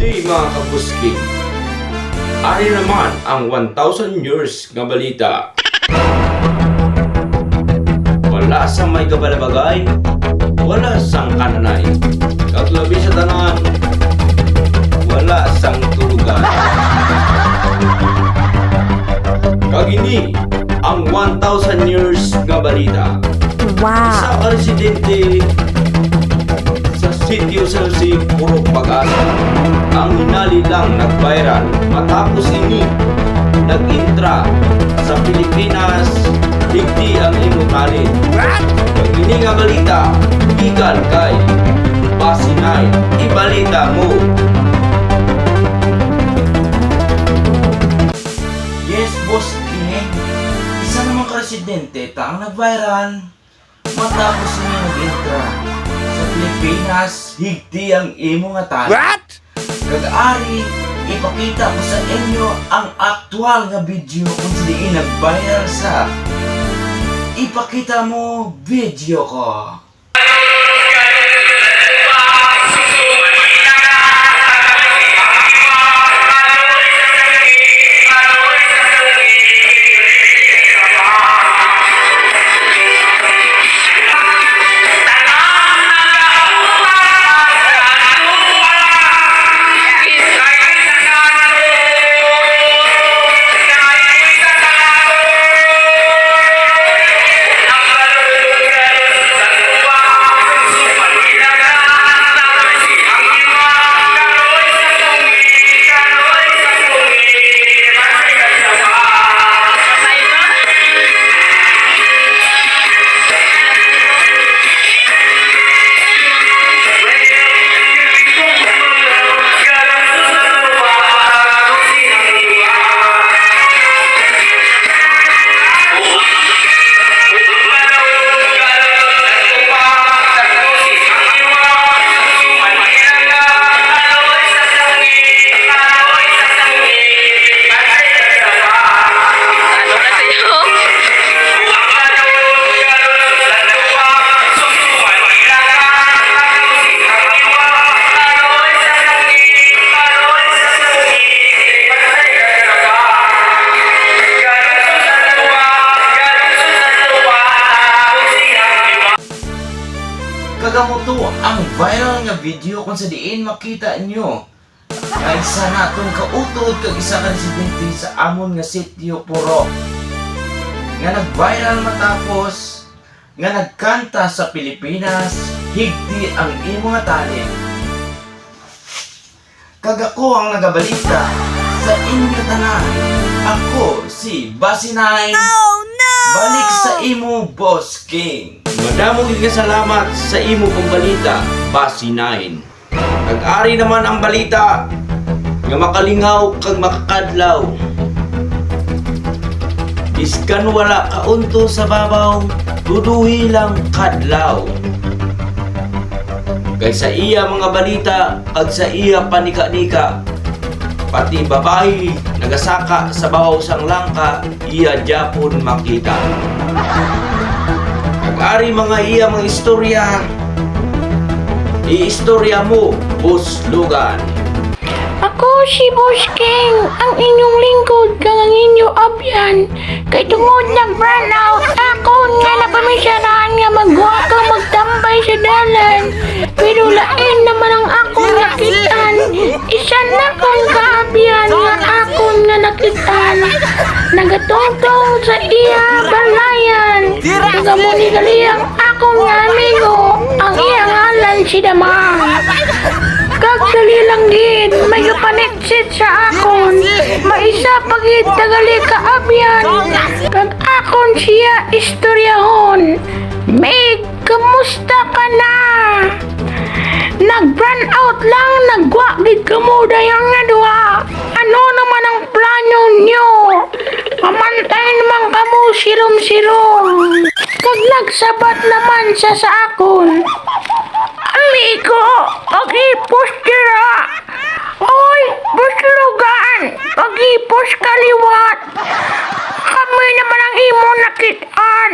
day mga kabusking. Ari naman ang 1,000 years nga balita. Wala sang may kabalabagay, wala sang kananay. Kaglabi sa tanan, wala sang tulugan. Kagini ang 1,000 years nga balita. Isa ka residente sa sitio sa Purok Pag-asa. Ang hinali lang nag-viral matapos ini nag-intra sa Pilipinas, higdi ang immortality. Pag ini nga balita, gikan kay Basinay, ibalita mo. Yes, Boss King. Isa namang ka-residente ang nag-viral matapos niya nag-intra sa Pilipinas, higdi ang imo nga tali. What? Kag-ari, ipakita ko sa inyo ang aktual nga video kung saan nag-viral sa ipakita mo video ko. Kagamuto ang viral nga video kung sa diin makita nyo nga isa na itong kautod kag isa ka residente sa amon nga sitio Purok nga nag-viral matapos nga nagkanta sa Pilipinas, higdi ang imo nga tali. Kagako ang nagabalita sa inyo tanan. Ako si Basinay. Balik sa imo, Boss King. Madamo gid ka salamat sa imo pong balita, Basinay. Nag-ari naman ang balita nga makalingaw kag makakadlaw. Iskan wala kaunto sa babaw, duduhi lang kadlaw. Kay sa iya mga balita kag sa iya panika-nika, pati babae nagasaka sa bahaw sang langka, iya japon makita. Kag-ari mga iya mga istorya, i-istorya mo, Boss Logan. Ako si Boss King, ang inyong lingkod kang ang inyo abyan. Kay tungod nag-run out ako nga napamisyarahan nga magwa ka magtambay sa dalan. Pero lain naman ang akong nakitaan. Isa na kong kaabyan nga akong nga nakitaan. Nagatungtong sa iya balayan. Nagamuni galiyang akong nga amigo. Ang iyang alan si Damang. Kagdali lang gid, may kapaneksit sa akon. Maisa pagit tagali kaabyan. Kag akon siya istoryahon. May kamusta ka na? Nag-run out lang, nagwa gid kamo dayang nga duha. Ano naman ang plano nyo? Mamantay naman kamo sirom-sirom. Kag nagsabat naman siya sa akon. Amigo, pag-ipos tira. Oy, buslugan, pag-ipos kaliwat. Kami naman ang imo nakitaan.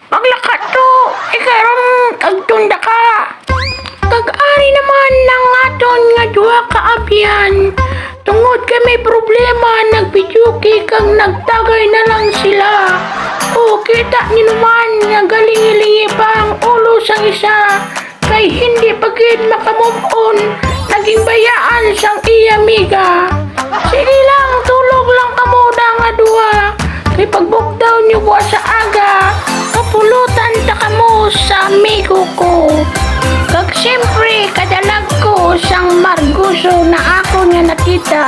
Maglakat to, ikaroon kagtunda ka. Kag-ari naman ng aton nga duha ka abyan. Tungod kami problema, nagbidyuki kang nagtagay na lang sila. O kita niyo naman nga galing-ilingi pa ang ulo sang isa. Kay hindi pagid makamove on, naging bayaan sang iya amiga. Sige lang, tulog lang kamuda nga duha. Kay pagbukdaw niyo buwa sa aga, kapulutan ta kamo sa amigo ko. Kag siyempre, kadalag ko sang Marguso na ako nga nakita.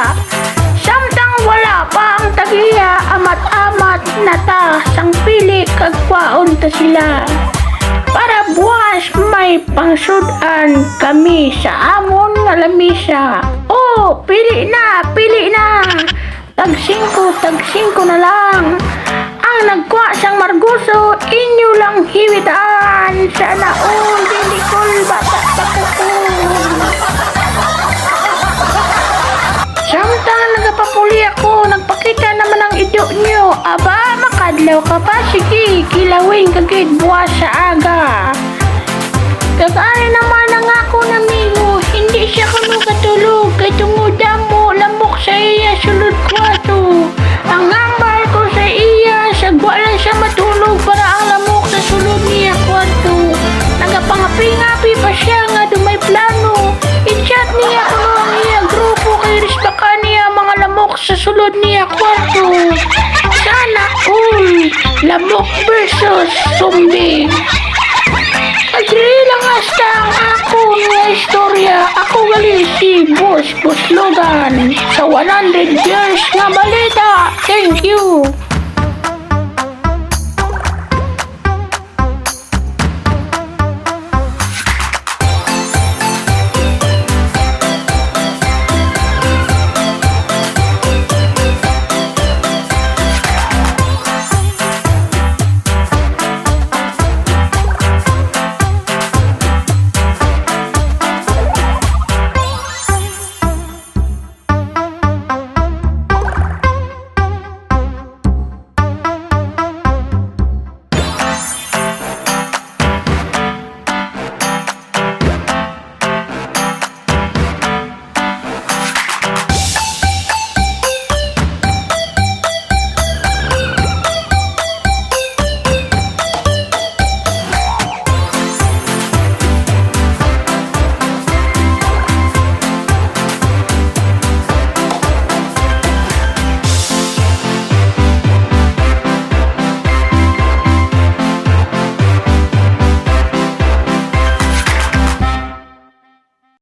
Samtang wala pa ang tagiya, amat-amat na ta sang pili kag kwaon ta sila. Para buwas may pangsudan kami sa amon nga lamisa. Oh, pili na, pili na. Tag-5 na lang. Ang nagkwa sang Marguso, inyo lang hiwitaan. Sana all dinikol bata pagkakul. Samtang nagapapuli ako, nagpakita naman ang idyo nyo. Aba, makadlaw ka pa. Sige, kilawin kagid buwas sa aga. Kagani naman ang ako namigo, hindi siya kuno katulog. Kay tungoda mo, lamok sa iya, sulod kwato. Ang ngambal ko sa iya, sagwa lang siya matulog para ang lamok sa sulod niya kwarto. Nagapangapi-ngapi pa siya nga dumay plano. I-chat niya kuno ang iya grupo kay risbaka niya mga lamok sa sulod niya kwarto. Sana all lamok versus zombie. Agri lang hasta ang ako nga istorya. Ako gali si Boss Logan sa 100 years nga balita. Thank you.